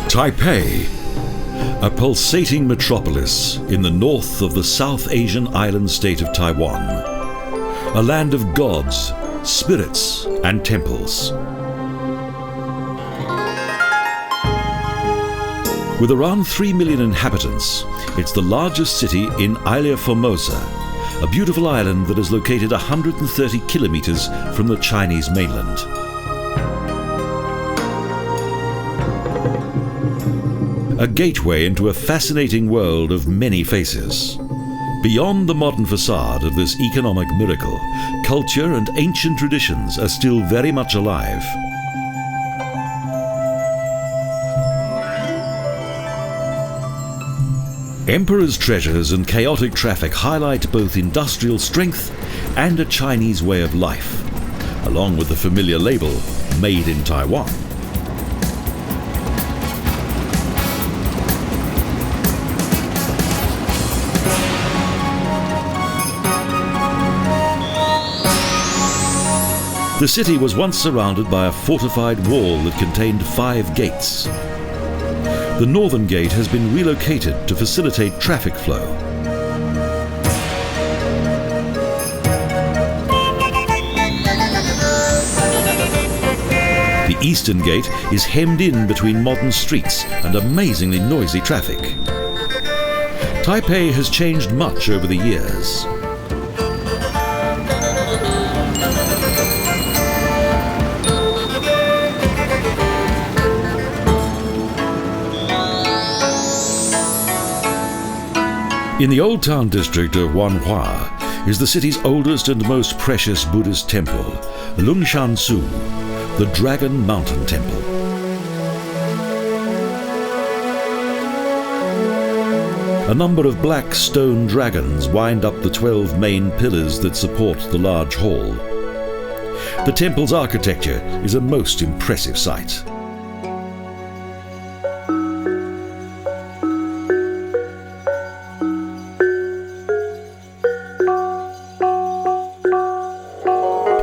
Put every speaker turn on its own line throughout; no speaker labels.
Taipei, a pulsating metropolis in the north of the South Asian island state of Taiwan, a land of gods, spirits, and temples. With around 3 million inhabitants, it's the largest city in Ilha Formosa, a beautiful island that is located 130 kilometers from the Chinese mainland. A gateway into a fascinating world of many faces. Beyond the modern facade of this economic miracle, culture and ancient traditions are still very much alive. Emperor's treasures and chaotic traffic highlight both industrial strength and a Chinese way of life, along with the familiar label, Made in Taiwan. The city was once surrounded by a fortified wall that contained 5 gates. The northern gate has been relocated to facilitate traffic flow. The eastern gate is hemmed in between modern streets and amazingly noisy traffic. Taipei has changed much over the years. In the Old Town district of Wanhua is the city's oldest and most precious Buddhist temple, Lungshan Temple, the Dragon Mountain Temple. A number of black stone dragons wind up the 12 main pillars that support the large hall. The temple's architecture is a most impressive sight.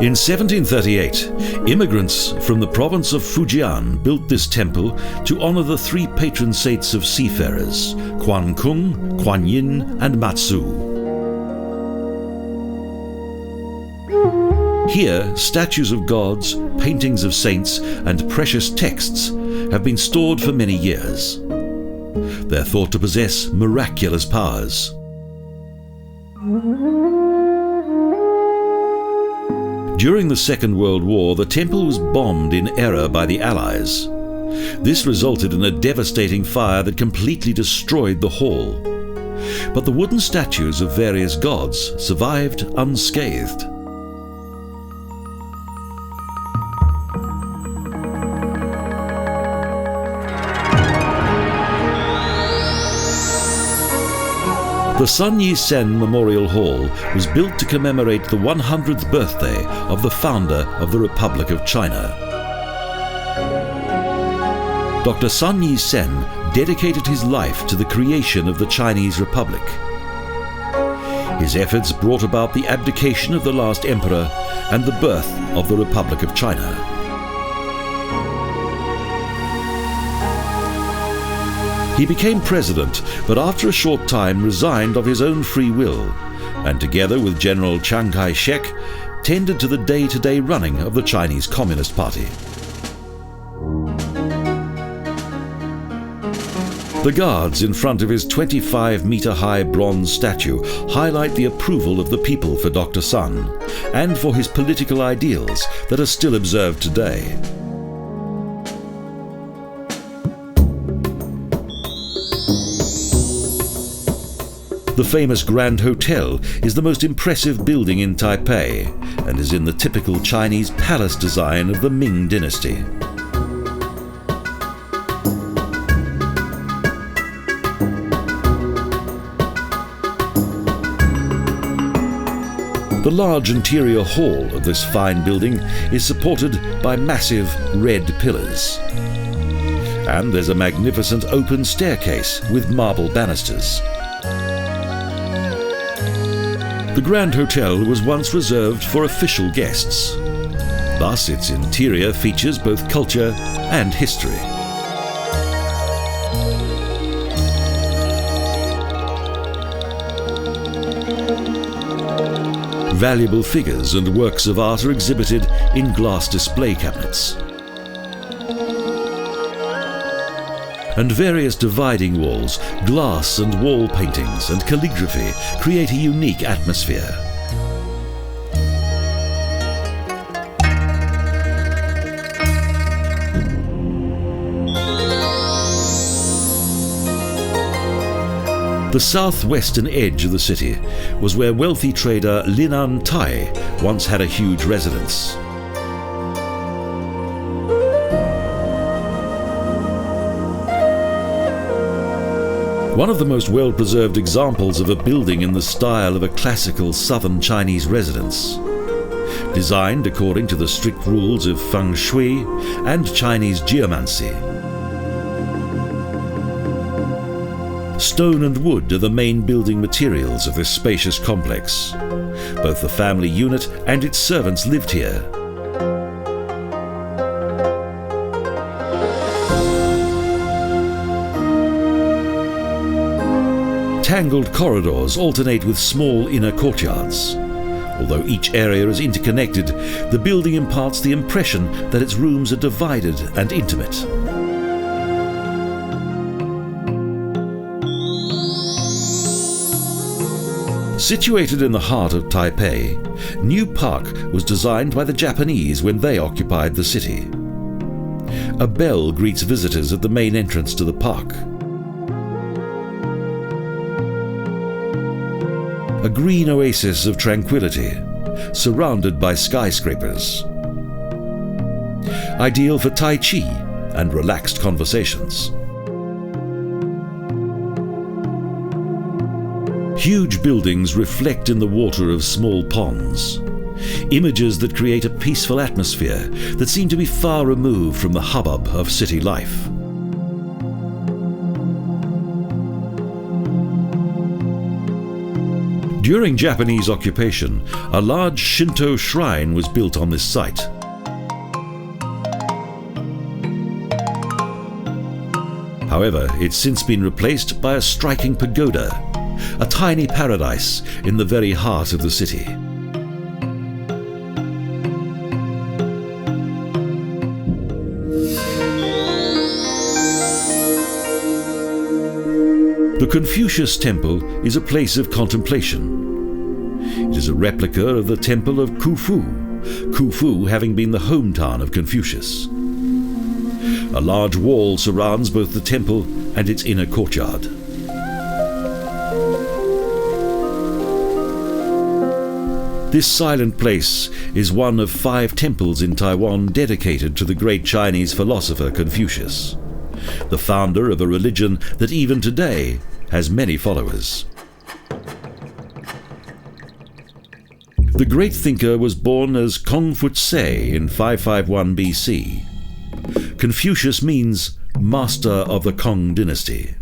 In 1738, immigrants from the province of Fujian built this temple to honor the 3 patron saints of seafarers, Quan Kung, Kuan Yin, and Matsu. Here, statues of gods, paintings of saints, and precious texts have been stored for many years. They're thought to possess miraculous powers. During the Second World War, the temple was bombed in error by the Allies. This resulted in a devastating fire that completely destroyed the hall. But the wooden statues of various gods survived unscathed. The Yat-sen Memorial Hall was built to commemorate the 100th birthday of the founder of the Republic of China. Dr. Sun Yat-sen dedicated his life to the creation of the Chinese Republic. His efforts brought about the abdication of the last emperor and the birth of the Republic of China. He became president, but after a short time resigned of his own free will, and together with General Chiang Kai-shek, tended to the day-to-day running of the Chinese Communist Party. The guards in front of his 25-meter-high bronze statue highlight the approval of the people for Dr. Sun, and for his political ideals that are still observed today. The famous Grand Hotel is the most impressive building in Taipei and is in the typical Chinese palace design of the Ming Dynasty. The large interior hall of this fine building is supported by massive red pillars. And there's a magnificent open staircase with marble banisters. The Grand Hotel was once reserved for official guests. Thus, its interior features both culture and history. Valuable figures and works of art are exhibited in glass display cabinets. And various dividing walls, glass and wall paintings and calligraphy create a unique atmosphere. The southwestern edge of the city was where wealthy trader Lin An Tai once had a huge residence. One of the most well-preserved examples of a building in the style of a classical southern Chinese residence. Designed according to the strict rules of Feng Shui and Chinese Geomancy. Stone and wood are the main building materials of this spacious complex. Both the family unit and its servants lived here. Tangled corridors alternate with small inner courtyards. Although each area is interconnected, the building imparts the impression that its rooms are divided and intimate. Situated in the heart of Taipei, New Park was designed by the Japanese when they occupied the city. A bell greets visitors at the main entrance to the park. A green oasis of tranquility, surrounded by skyscrapers. Ideal for Tai Chi and relaxed conversations. Huge buildings reflect in the water of small ponds. Images that create a peaceful atmosphere that seem to be far removed from the hubbub of city life. During Japanese occupation, a large Shinto shrine was built on this site. However, it's since been replaced by a striking pagoda, a tiny paradise in the very heart of the city. The Confucius Temple is a place of contemplation. It is a replica of the temple of Khufu, Khufu having been the hometown of Confucius. A large wall surrounds both the temple and its inner courtyard. This silent place is one of 5 temples in Taiwan dedicated to the great Chinese philosopher Confucius, the founder of a religion that even today has many followers. The great thinker was born as Confucius in 551 BC. Confucius means master of the Ming Dynasty.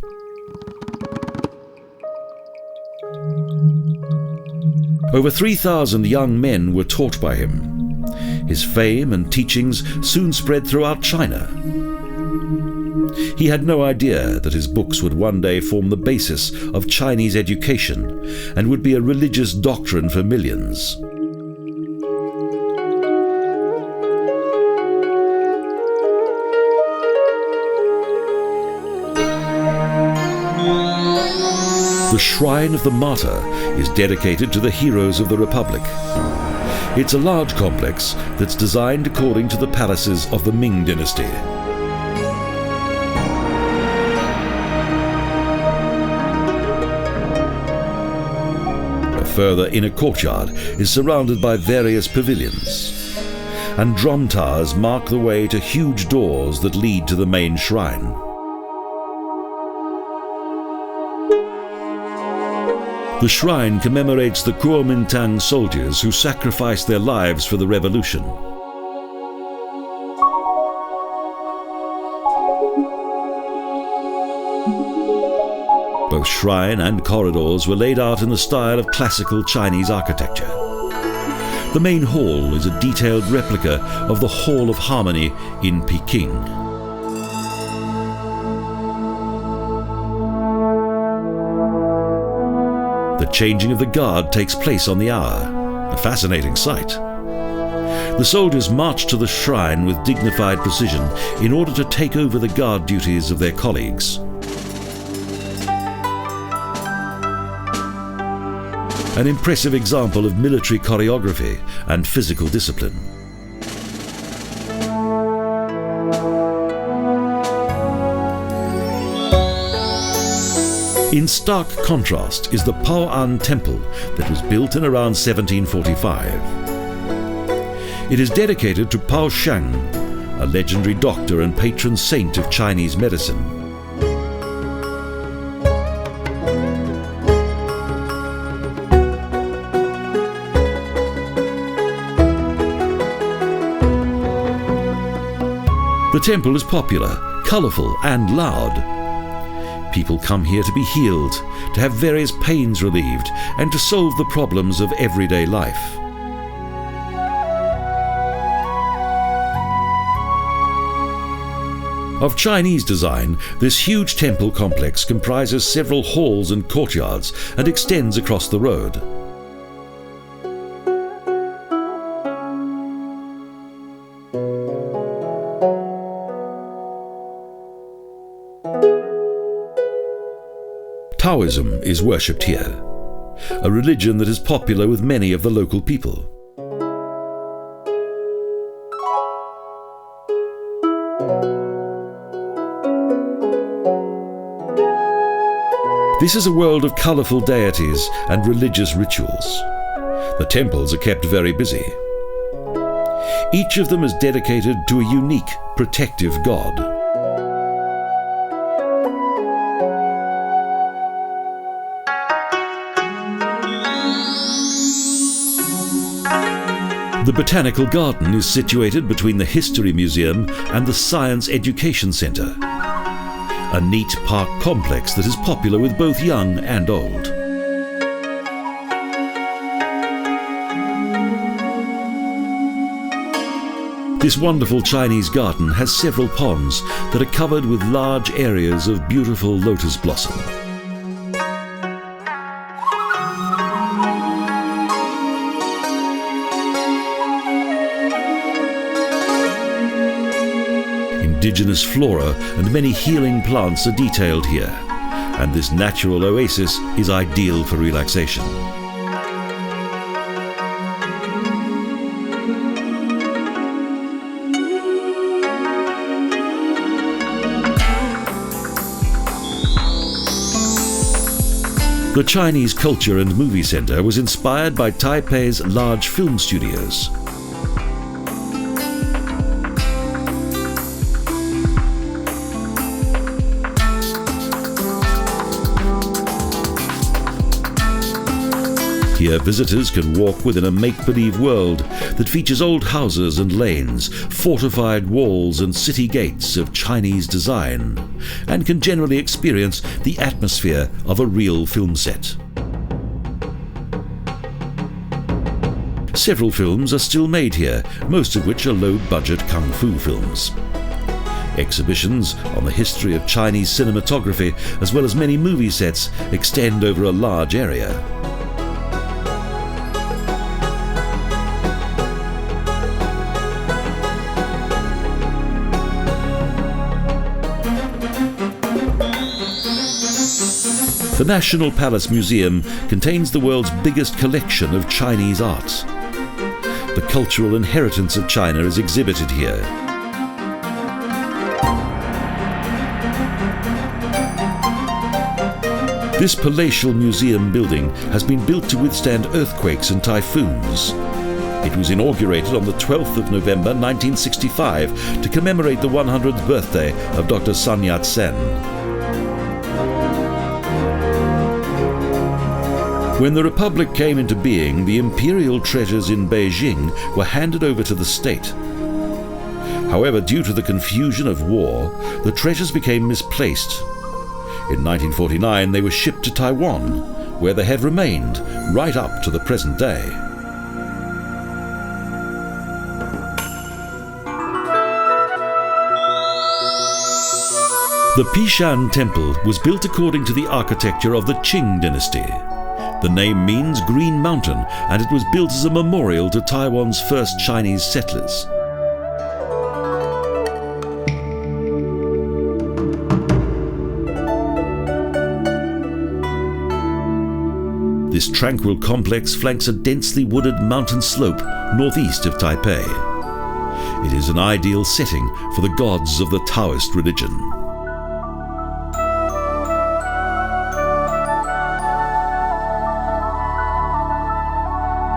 Over 3,000 young men were taught by him. His fame and teachings soon spread throughout China. He had no idea that his books would one day form the basis of Chinese education and would be a religious doctrine for millions. The Shrine of the Martyr is dedicated to the heroes of the Republic. It's a large complex that's designed according to the palaces of the Ming Dynasty. A further inner courtyard is surrounded by various pavilions, and drum towers mark the way to huge doors that lead to the main shrine. The shrine commemorates the Kuomintang soldiers who sacrificed their lives for the revolution. Both shrine and corridors were laid out in the style of classical Chinese architecture. The main hall is a detailed replica of the Hall of Harmony in Peking. The changing of the guard takes place on the hour. A fascinating sight. The soldiers marched to the shrine with dignified precision in order to take over the guard duties of their colleagues. An impressive example of military choreography and physical discipline. In stark contrast is the Paoshan Temple that was built in around 1745. It is dedicated to Paoshan, a legendary doctor and patron saint of Chinese medicine. The temple is popular, colourful and loud. People come here to be healed, to have various pains relieved, and to solve the problems of everyday life. Of Chinese design, this huge temple complex comprises several halls and courtyards and extends across the road. Taoism is worshipped here, a religion that is popular with many of the local people. This is a world of colourful deities and religious rituals. The temples are kept very busy. Each of them is dedicated to a unique, protective god. The Botanical Garden is situated between the History Museum and the Science Education Centre, a neat park complex that is popular with both young and old. This wonderful Chinese garden has several ponds that are covered with large areas of beautiful lotus blossom. Indigenous flora and many healing plants are detailed here, and this natural oasis is ideal for relaxation. The Chinese Culture and Movie Center was inspired by Taipei's large film studios. Here, visitors can walk within a make-believe world that features old houses and lanes, fortified walls and city gates of Chinese design, and can generally experience the atmosphere of a real film set. Several films are still made here, most of which are low-budget kung fu films. Exhibitions on the history of Chinese cinematography, as well as many movie sets, extend over a large area. The National Palace Museum contains the world's biggest collection of Chinese art. The cultural inheritance of China is exhibited here. This palatial museum building has been built to withstand earthquakes and typhoons. It was inaugurated on the 12th of November 1965 to commemorate the 100th birthday of Dr. Sun Yat-sen. When the Republic came into being, the imperial treasures in Beijing were handed over to the state. However, due to the confusion of war, the treasures became misplaced. In 1949, they were shipped to Taiwan, where they have remained right up to the present day. The Pishan Temple was built according to the architecture of the Qing Dynasty. The name means Green Mountain, and it was built as a memorial to Taiwan's first Chinese settlers. This tranquil complex flanks a densely wooded mountain slope northeast of Taipei. It is an ideal setting for the gods of the Taoist religion.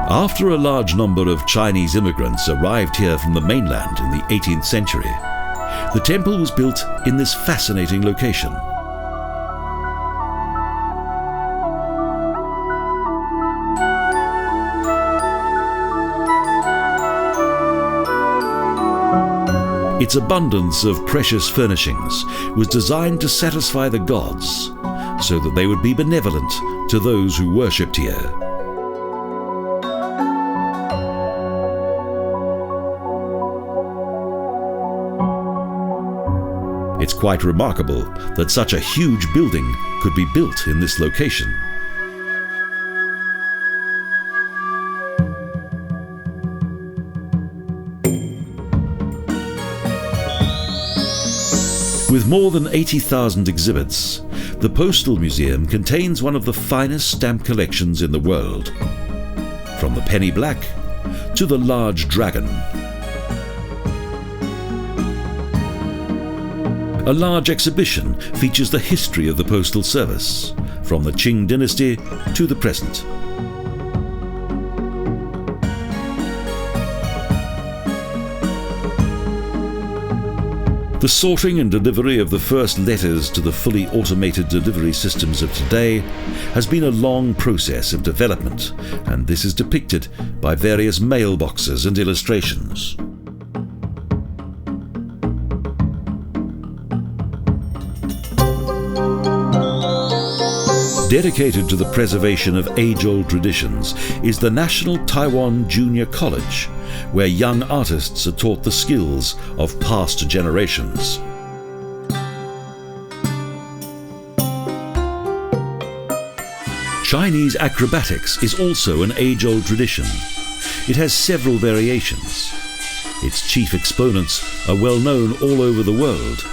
After a large number of Chinese immigrants arrived here from the mainland in the 18th century, the temple was built in this fascinating location. Its abundance of precious furnishings was designed to satisfy the gods, so that they would be benevolent to those who worshipped here. It's quite remarkable that such a huge building could be built in this location. With more than 80,000 exhibits, the Postal Museum contains one of the finest stamp collections in the world, from the penny black to the large dragon. A large exhibition features the history of the postal service, from the Ming Dynasty to the present. The sorting and delivery of the first letters to the fully automated delivery systems of today has been a long process of development, and this is depicted by various mailboxes and illustrations. Dedicated to the preservation of age-old traditions is the National Taiwan Junior College, where young artists are taught the skills of past generations. Chinese acrobatics is also an age-old tradition. It has several variations. Its chief exponents are well known all over the world.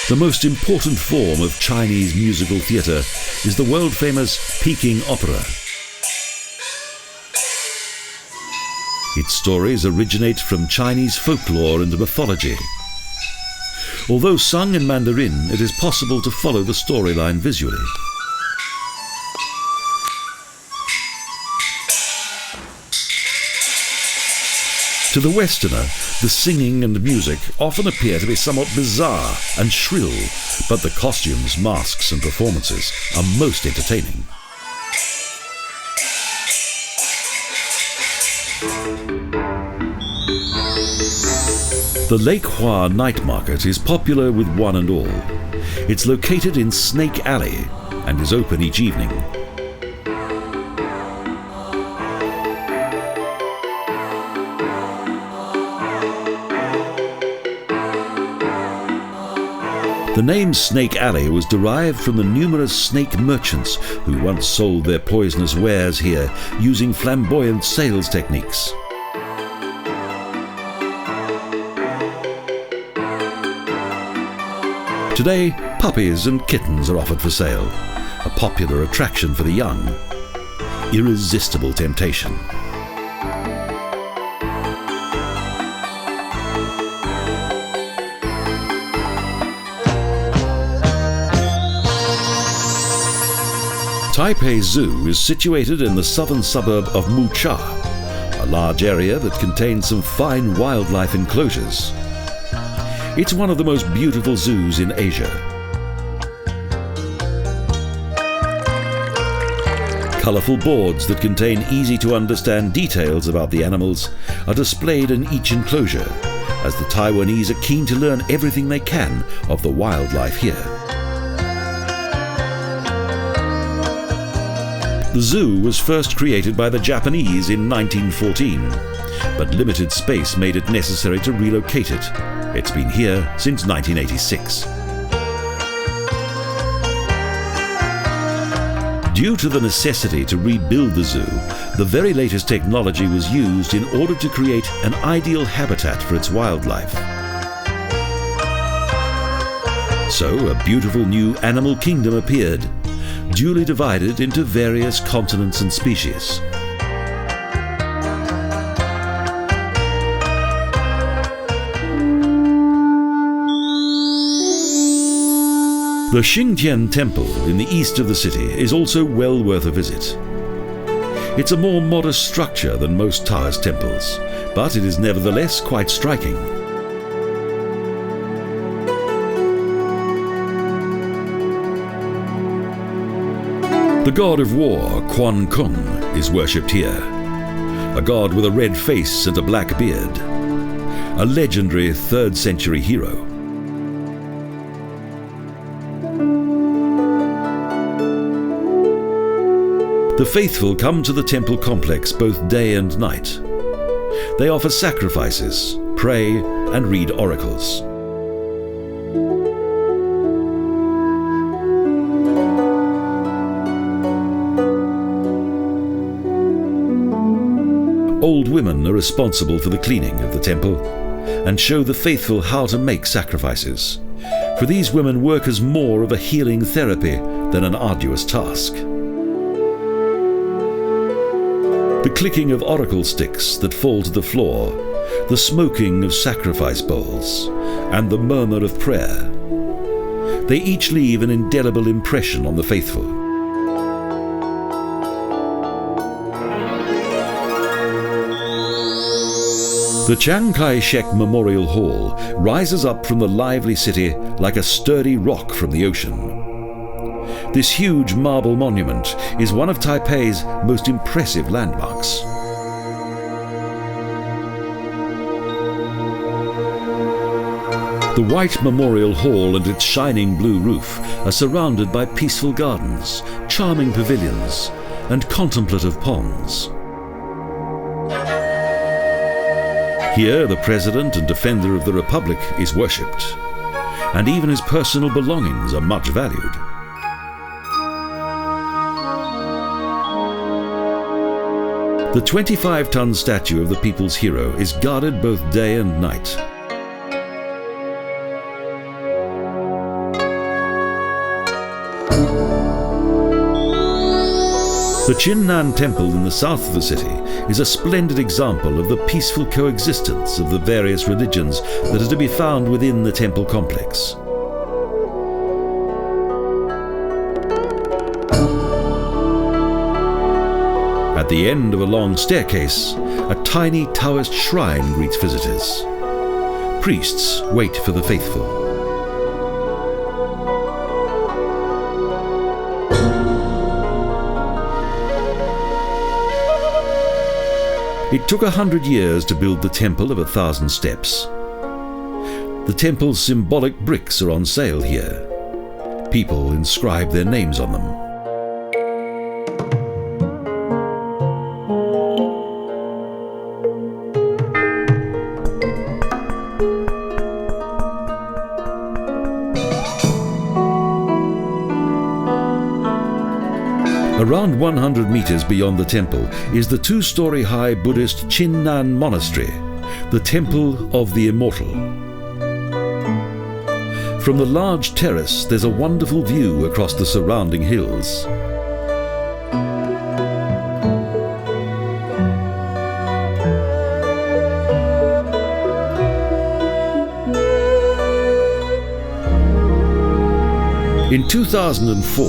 The most important form of Chinese musical theatre is the world-famous Peking opera. Its stories originate from Chinese folklore and mythology. Although sung in Mandarin, it is possible to follow the storyline visually. To the Westerner, the singing and music often appear to be somewhat bizarre and shrill, but the costumes, masks and performances are most entertaining. The Lake Hua night market is popular with one and all. It's located in Snake Alley and is open each evening. The name Snake Alley was derived from the numerous snake merchants who once sold their poisonous wares here using flamboyant sales techniques. Today, puppies and kittens are offered for sale, a popular attraction for the young. Irresistible temptation. Taipei Zoo is situated in the southern suburb of Mucha, a large area that contains some fine wildlife enclosures. It's one of the most beautiful zoos in Asia. Colourful boards that contain easy-to-understand details about the animals are displayed in each enclosure, as the Taiwanese are keen to learn everything they can of the wildlife here. The zoo was first created by the Japanese in 1914, but limited space made it necessary to relocate it. It's been here since 1986. Due to the necessity to rebuild the zoo, the very latest technology was used in order to create an ideal habitat for its wildlife. So a beautiful new animal kingdom appeared, duly divided into various continents and species. The Shingen Temple in the east of the city is also well worth a visit. It's a more modest structure than most Taoist temples, but it is nevertheless quite striking. The god of war, Quan Kung, is worshipped here. A god with a red face and a black beard. A legendary 3rd century hero. The faithful come to the temple complex both day and night. They offer sacrifices, pray, and read oracles. Old women are responsible for the cleaning of the temple and show the faithful how to make sacrifices, for these women work as more of a healing therapy than an arduous task. The clicking of oracle sticks that fall to the floor, the smoking of sacrifice bowls, and the murmur of prayer. They each leave an indelible impression on the faithful. The Chiang Kai-shek Memorial Hall rises up from the lively city like a sturdy rock from the ocean. This huge marble monument is one of Taipei's most impressive landmarks. The white memorial hall and its shining blue roof are surrounded by peaceful gardens, charming pavilions, and contemplative ponds. Here, the President and Defender of the Republic is worshipped, and even his personal belongings are much valued. The 25-ton statue of the people's hero is guarded both day and night. The Chinan Temple in the south of the city is a splendid example of the peaceful coexistence of the various religions that are to be found within the temple complex. At the end of a long staircase, a tiny Taoist shrine greets visitors. Priests wait for the faithful. It took 100 years to build the temple of 1,000 steps. The temple's symbolic bricks are on sale here. People inscribe their names on them. Around 100 meters beyond the temple is the 2-story high Buddhist Chinan Monastery, the Temple of the Immortal. From the large terrace, there's a wonderful view across the surrounding hills. In 2004,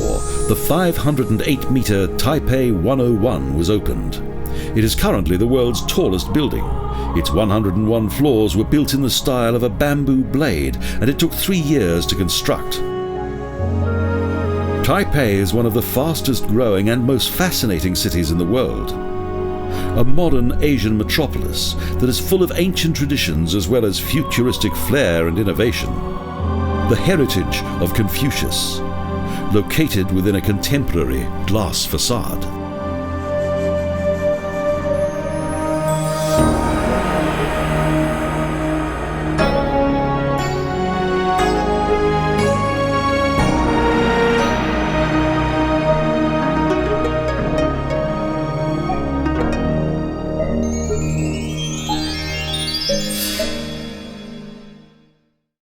the 508-meter Taipei 101 was opened. It is currently the world's tallest building. Its 101 floors were built in the style of a bamboo blade, and it took 3 years to construct. Taipei is one of the fastest growing and most fascinating cities in the world. A modern Asian metropolis that is full of ancient traditions as well as futuristic flair and innovation. The heritage of Confucius, located within a contemporary glass facade.